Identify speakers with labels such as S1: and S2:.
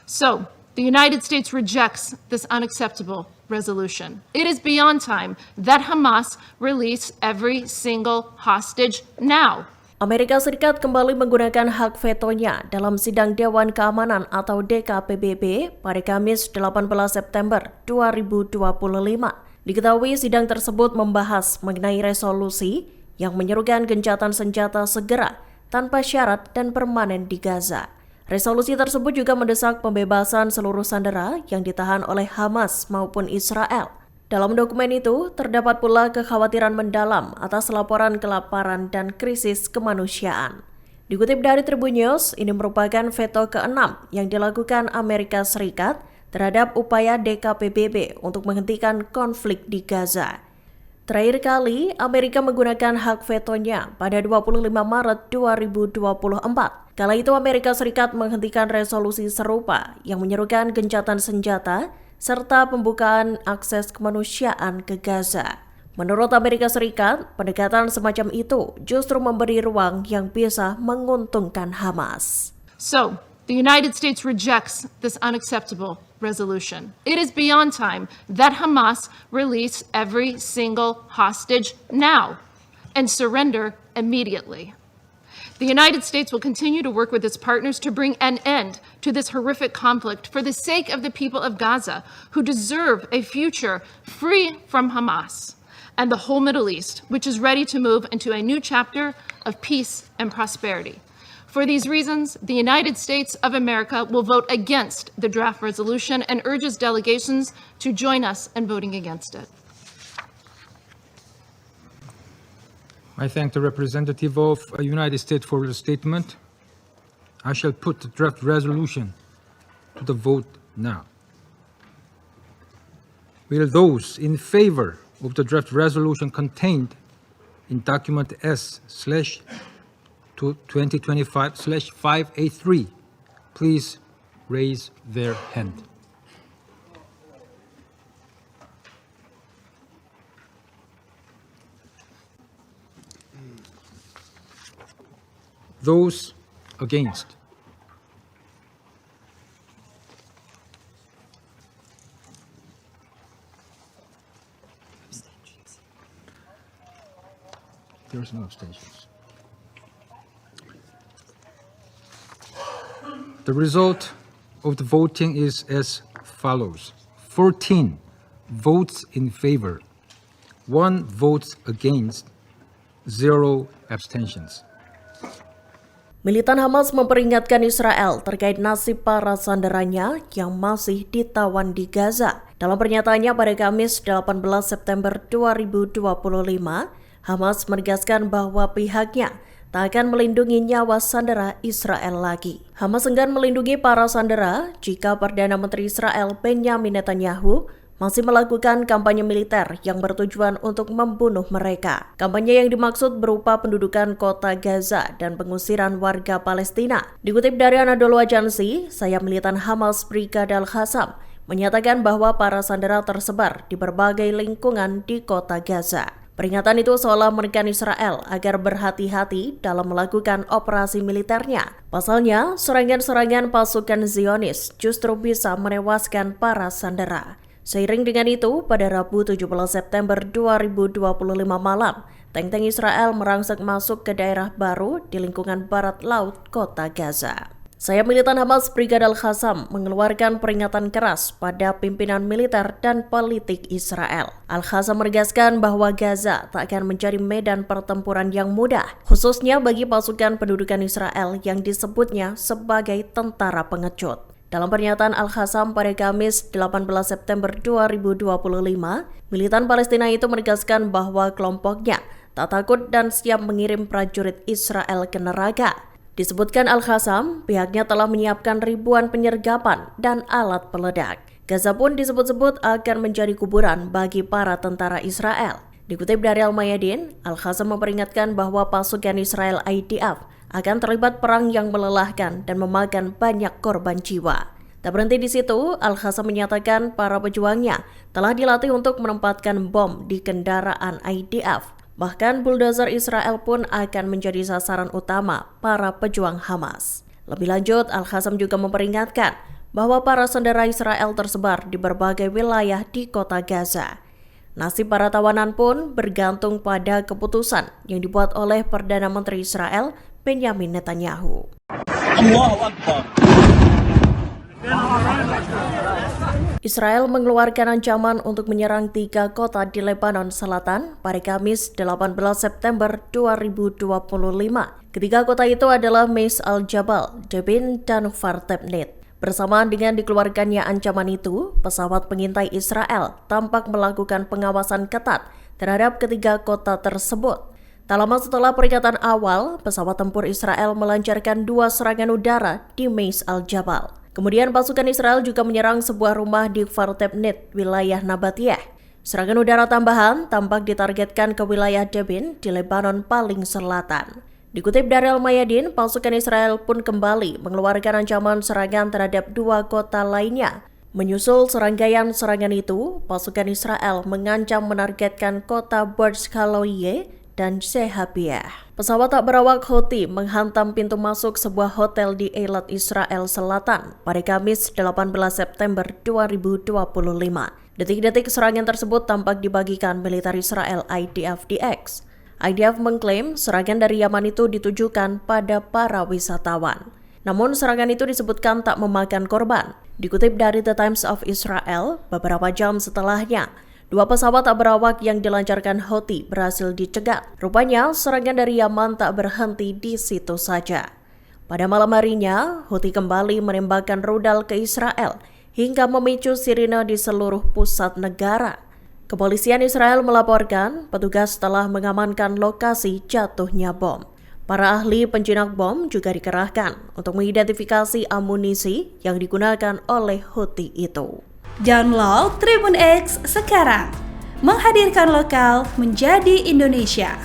S1: So, the United States rejects this unacceptable resolution. It is beyond time that Hamas release every single hostage now.
S2: Amerika Serikat kembali menggunakan hak vetonya dalam sidang Dewan Keamanan atau DKPBB pada Kamis 18 September 2025. Diketahui sidang tersebut membahas mengenai resolusi yang menyerukan gencatan senjata segera tanpa syarat dan permanen di Gaza. Resolusi tersebut juga mendesak pembebasan seluruh sandera yang ditahan oleh Hamas maupun Israel. Dalam dokumen itu, terdapat pula kekhawatiran mendalam atas laporan kelaparan dan krisis kemanusiaan. Dikutip dari Tribun News, ini merupakan veto ke-6 yang dilakukan Amerika Serikat terhadap upaya DKPBB untuk menghentikan konflik di Gaza. Terakhir kali, Amerika menggunakan hak vetonya pada 25 Maret 2024. Kala itu Amerika Serikat menghentikan resolusi serupa yang menyerukan gencatan senjata serta pembukaan akses kemanusiaan ke Gaza. Menurut Amerika Serikat, pendekatan semacam itu justru memberi ruang yang bisa menguntungkan Hamas.
S1: So, the United States rejects this unacceptable resolution. It is beyond time that Hamas release every single hostage now and surrender immediately. The United States will continue to work with its partners to bring an end to this horrific conflict for the sake of the people of Gaza, who deserve a future free from Hamas, and the whole Middle East, which is ready to move into a new chapter of peace and prosperity. For these reasons, the United States of America will vote against the draft resolution and urges delegations to join us in voting against it.
S3: I thank the representative of the United States for the statement. I shall put the draft resolution to the vote now. Will those in favor of the draft resolution contained in document S/2025/583 please raise their hand. Those against? There's no abstentions. The result of the voting is as follows: 14 votes in favor, 1 vote against, 0 abstentions.
S2: Militan Hamas memperingatkan Israel terkait nasib para sanderanya yang masih ditawan di Gaza. Dalam pernyataannya pada Kamis 18 September 2025, Hamas menegaskan bahwa pihaknya tak akan melindungi nyawa sandera Israel lagi. Hamas enggan melindungi para sandera jika Perdana Menteri Israel Benjamin Netanyahu masih melakukan kampanye militer yang bertujuan untuk membunuh mereka. Kampanye yang dimaksud berupa pendudukan kota Gaza dan pengusiran warga Palestina. Dikutip dari Anadolu Agency, sayap militan Hamas Brigada Al-Qassam menyatakan bahwa para sandera tersebar di berbagai lingkungan di kota Gaza. Peringatan itu seolah menekan Israel agar berhati-hati dalam melakukan operasi militernya. Pasalnya, serangan-serangan pasukan Zionis justru bisa menewaskan para sandera. Seiring dengan itu, pada Rabu 17 September 2025 malam, tank-tank Israel merangsek masuk ke daerah baru di lingkungan barat laut kota Gaza. Sayap militan Hamas Brigada Al-Qassam mengeluarkan peringatan keras pada pimpinan militer dan politik Israel. Al-Qassam menegaskan bahwa Gaza tak akan menjadi medan pertempuran yang mudah, khususnya bagi pasukan pendudukan Israel yang disebutnya sebagai tentara pengecut. Dalam pernyataan Al-Qassam pada Kamis 18 September 2025, militan Palestina itu menegaskan bahwa kelompoknya tak takut dan siap mengirim prajurit Israel ke neraka. Disebutkan Al-Qassam, pihaknya telah menyiapkan ribuan penyergapan dan alat peledak. Gaza pun disebut-sebut akan menjadi kuburan bagi para tentara Israel. Dikutip dari Al-Mayadin, Al-Qassam memperingatkan bahwa pasukan Israel IDF akan terlibat perang yang melelahkan dan memakan banyak korban jiwa. Tak berhenti di situ, Al-Qassam menyatakan para pejuangnya telah dilatih untuk menempatkan bom di kendaraan IDF. Bahkan bulldozer Israel pun akan menjadi sasaran utama para pejuang Hamas. Lebih lanjut, Al-Qassam juga memperingatkan bahwa para sandera Israel tersebar di berbagai wilayah di kota Gaza. Nasib para tawanan pun bergantung pada keputusan yang dibuat oleh Perdana Menteri Israel, Benjamin Netanyahu.
S4: Allahu Akbar.
S2: Israel mengeluarkan ancaman untuk menyerang 3 kota di Lebanon Selatan pada Kamis 18 September 2025. Ketiga kota itu adalah Meis al-Jabal, Jabin, dan Kfar-Tebnit. Bersamaan dengan dikeluarkannya ancaman itu, pesawat pengintai Israel tampak melakukan pengawasan ketat terhadap ketiga kota tersebut. Tak lama setelah peringatan awal, pesawat tempur Israel melancarkan 2 serangan udara di Meis al-Jabal. Kemudian pasukan Israel juga menyerang sebuah rumah di Kfar-Tebnit, wilayah Nabatiyah. Serangan udara tambahan tampak ditargetkan ke wilayah Jabin di Lebanon paling selatan. Dikutip dari Al-Mayadin, pasukan Israel pun kembali mengeluarkan ancaman serangan terhadap 2 kota lainnya. Menyusul serangkaian serangan itu, pasukan Israel mengancam menargetkan kota Burj Khalifa dan Shehabiyah. Pesawat tak berawak Houthi menghantam pintu masuk sebuah hotel di Eilat, Israel Selatan pada Kamis 18 September 2025. Detik-detik serangan tersebut tampak dibagikan militer Israel IDF-DX. IDF mengklaim serangan dari Yaman itu ditujukan pada para wisatawan. Namun serangan itu disebutkan tak memakan korban. Dikutip dari The Times of Israel, beberapa jam setelahnya, 2 pesawat tak berawak yang dilancarkan Houthi berhasil dicegat. Rupanya, serangan dari Yaman tak berhenti di situ saja. Pada malam harinya, Houthi kembali menembakkan rudal ke Israel hingga memicu sirine di seluruh pusat negara. Kepolisian Israel melaporkan petugas telah mengamankan lokasi jatuhnya bom. Para ahli penjinak bom juga dikerahkan untuk mengidentifikasi amunisi yang digunakan oleh Houthi itu.
S5: Download Tribun X sekarang, menghadirkan lokal menjadi Indonesia.